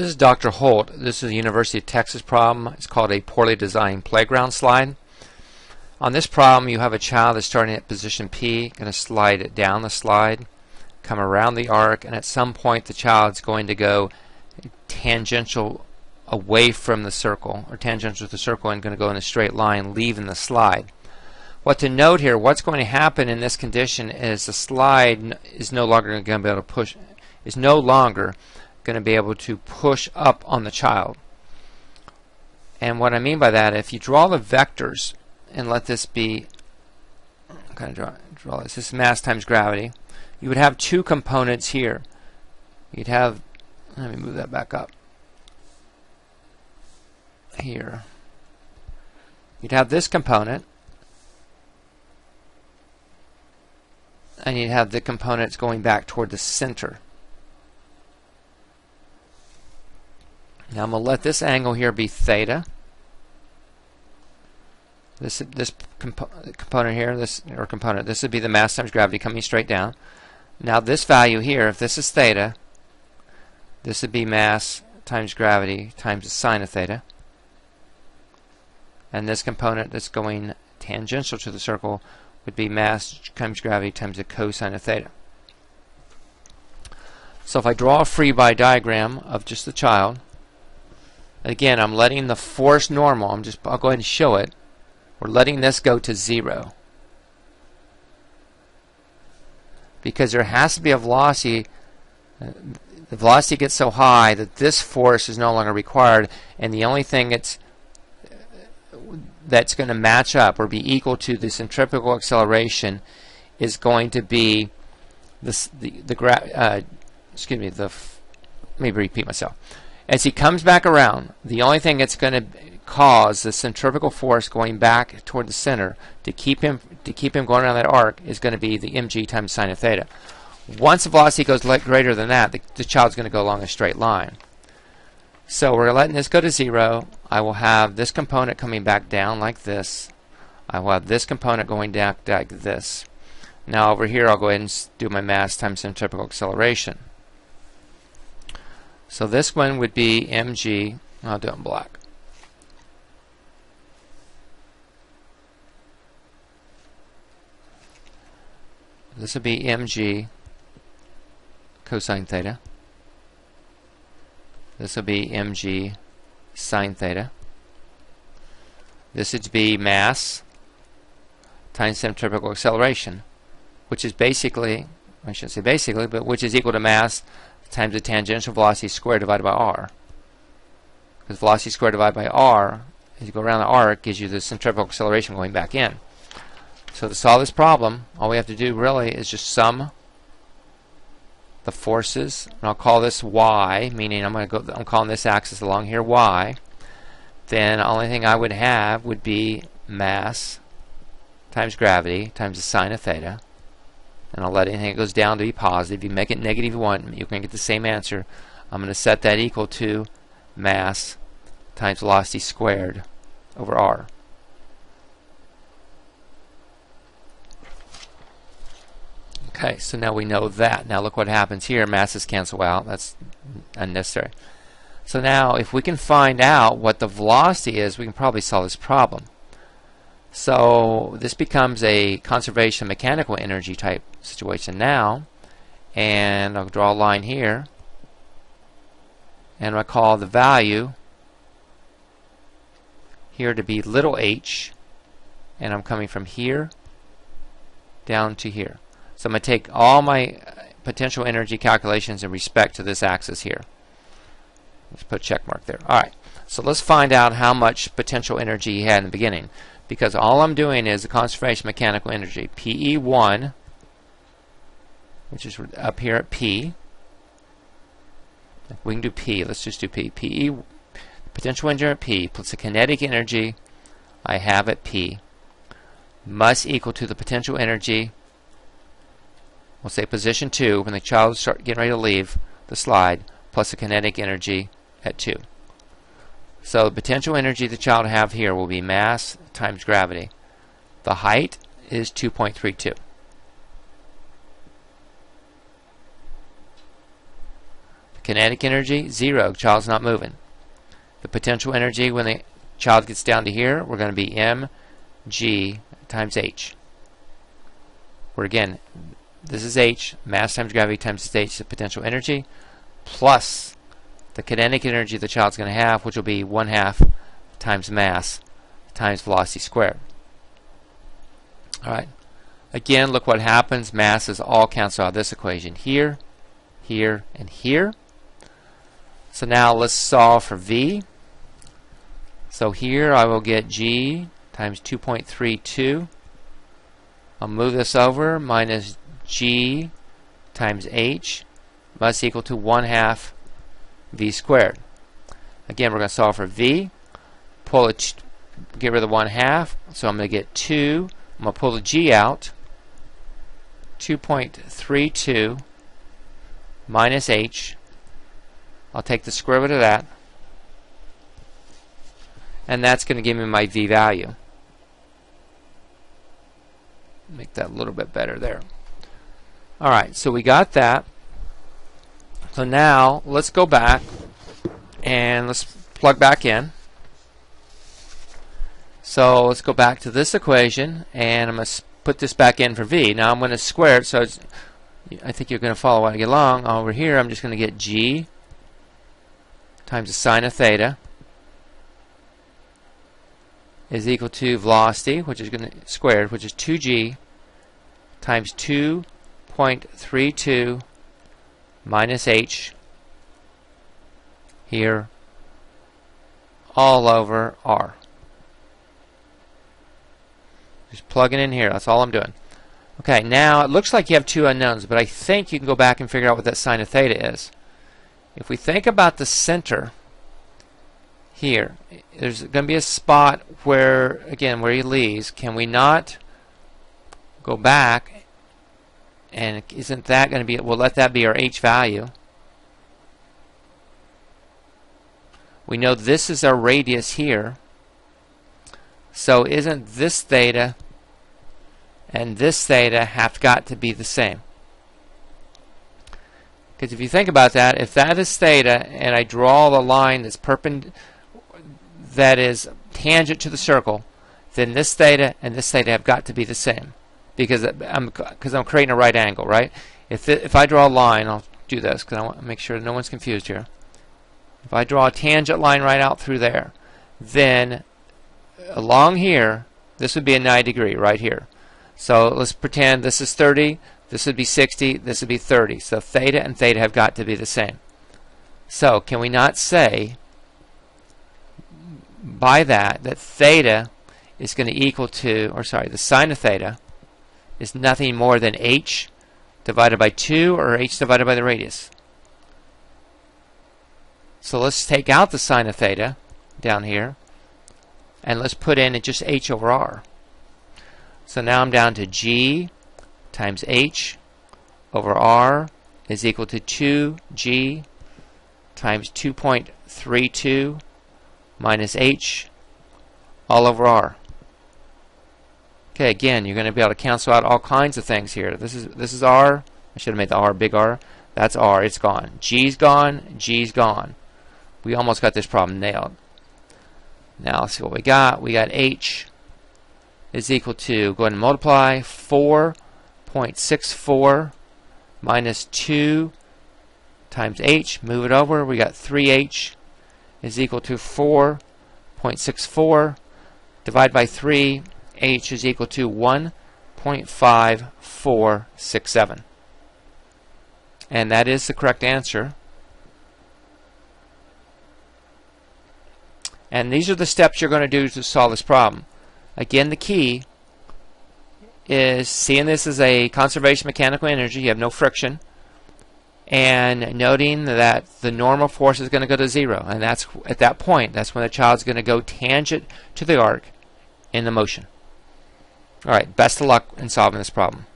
This is Dr. Holt. This is a University of Texas problem. It's called a poorly designed playground slide. On this problem, you have a child that's starting at position P, going to slide it down the slide, come around the arc, and at some point the child's going to go tangential away from the circle, or tangential to the circle, and going to go in a straight line, leaving the slide. What to note here, what's going to happen in this condition is the slide is no longer going to be able to push, is no longer going to be able to push up on the child. And what I mean by that, if you draw the vectors and let this be, kind of draw this is mass times gravity, you would have two components here. You'd have, let me move that back up here. You'd have this component, and you'd have the components going back toward the center. Now I'm going to let this angle here be theta. This component here, this would be the mass times gravity coming straight down. Now this value here, if this is theta, this would be mass times gravity times the sine of theta. And this component that's going tangential to the circle would be mass times gravity times the cosine of theta. So if I draw a free body diagram of just the child, again, I'm letting the force normal, I'll go ahead and show it. We're letting this go to 0. Because there has to be a velocity, the velocity gets so high that this force is no longer required, and the only thing that's going to match up or be equal to the centrifugal acceleration is going to be let me repeat myself. As he comes back around, the only thing that's going to cause the centrifugal force going back toward the center to keep him going around that arc is going to be the mg times sine of theta. Once the velocity goes greater than that, the child's going to go along a straight line. So we're letting this go to 0. I will have this component coming back down like this. I will have this component going down like this. Now over here I'll go ahead and do my mass times centrifugal acceleration. So this one would be mg, I'll do it in black. This would be mg cosine theta. This will be mg sine theta. This would be mass times centrifugal acceleration, which is basically, I shouldn't say basically, but which is equal to mass times the tangential velocity squared divided by r. Because velocity squared divided by r, as you go around the arc, gives you the centrifugal acceleration going back in. So to solve this problem, all we have to do really is just sum the forces, and I'll call this y, meaning I'm calling this axis along here y. Then the only thing I would have would be mass times gravity times the sine of theta. And I'll let anything that goes down to be positive. If you make it negative 1, you're going to get the same answer. I'm going to set that equal to mass times velocity squared over r. Okay, so now we know that. Now look what happens here. Masses cancel out. That's unnecessary. So now if we can find out what the velocity is, we can probably solve this problem. So this becomes a conservation mechanical energy type situation now, and I'll draw a line here, and I'll call the value here to be little h, and I'm coming from here down to here. So I'm going to take all my potential energy calculations in respect to this axis here. Let's put a check mark there. Alright, so let's find out how much potential energy he had in the beginning. Because all I'm doing is the conservation mechanical energy. PE1, which is up here at P. We can do P. Let's just do P. PE, potential energy at P, plus the kinetic energy I have at P, must equal to the potential energy, we'll say position 2, when the child starts getting ready to leave the slide, plus the kinetic energy at 2. So the potential energy the child have here will be mass times gravity. The height is 2.32. Kinetic energy, 0. Child's not moving. The potential energy when the child gets down to here, we're going to be mg times h. Where again, this is h, mass times gravity times h, the potential energy, plus the kinetic energy the child's going to have, which will be 1/2 times mass times velocity squared. Alright. Again, look what happens. Masses all cancel out of this equation. Here, here, and here. So now let's solve for v. So here I will get g times 2.32. I'll move this over, minus g times h must equal to 1/2 v squared. Again, we're going to solve for v. Pull it, get rid of the 1/2. So I'm going to get 2. I'm going to pull the g out. 2.32 minus h. I'll take the square root of that. And that's going to give me my v value. Make that a little bit better there. Alright, so we got that. So now let's go back and let's plug back in. So let's go back to this equation and I'm going to put this back in for v. Now I'm going to square it, so it's, I think you're going to follow as I get along. Over here I'm just going to get g times the sine of theta is equal to velocity, which is going to squared, which is 2g times 2.32 minus h here all over r. Just plugging in here. That's all I'm doing. Okay, now it looks like you have two unknowns, but I think you can go back and figure out what that sine of theta is. If we think about the center here, there's going to be a spot where, again, where he leaves. Can we not go back, and isn't that going to be, we'll let that be our h value. We know this is our radius here. So isn't this theta and this theta have got to be the same? Because if you think about that, if that is theta and I draw the line that's that is tangent to the circle, then this theta and this theta have got to be the same, because I'm creating a right angle, right? If I draw a line, I'll do this because I want to make sure no one's confused here. If I draw a tangent line right out through there, then along here, this would be a 90 degree right here. So let's pretend this is 30, this would be 60, this would be 30. So theta and theta have got to be the same. So can we not say by that theta is going to equal to, or sorry, the sine of theta is nothing more than h divided by 2 or h divided by the radius. So let's take out the sine of theta down here and let's put in just h over r. So now I'm down to g times h over r is equal to 2g times 2.32 minus h all over r. Okay, again, you're going to be able to cancel out all kinds of things here. This is r. I should have made the r big R. That's r. It's gone. G's gone. G's gone. We almost got this problem nailed. Now let's see what we got. We got h is equal to, go ahead and multiply, 4.64 minus 2 times h. Move it over. We got 3h is equal to 4.64. Divide by 3. H is equal to 1.5467. And that is the correct answer. And these are the steps you're going to do to solve this problem. Again, the key is seeing this as a conservation mechanical energy. You have no friction. And noting that the normal force is going to go to 0. And that's at that point, that's when the child's going to go tangent to the arc in the motion. Alright, best of luck in solving this problem.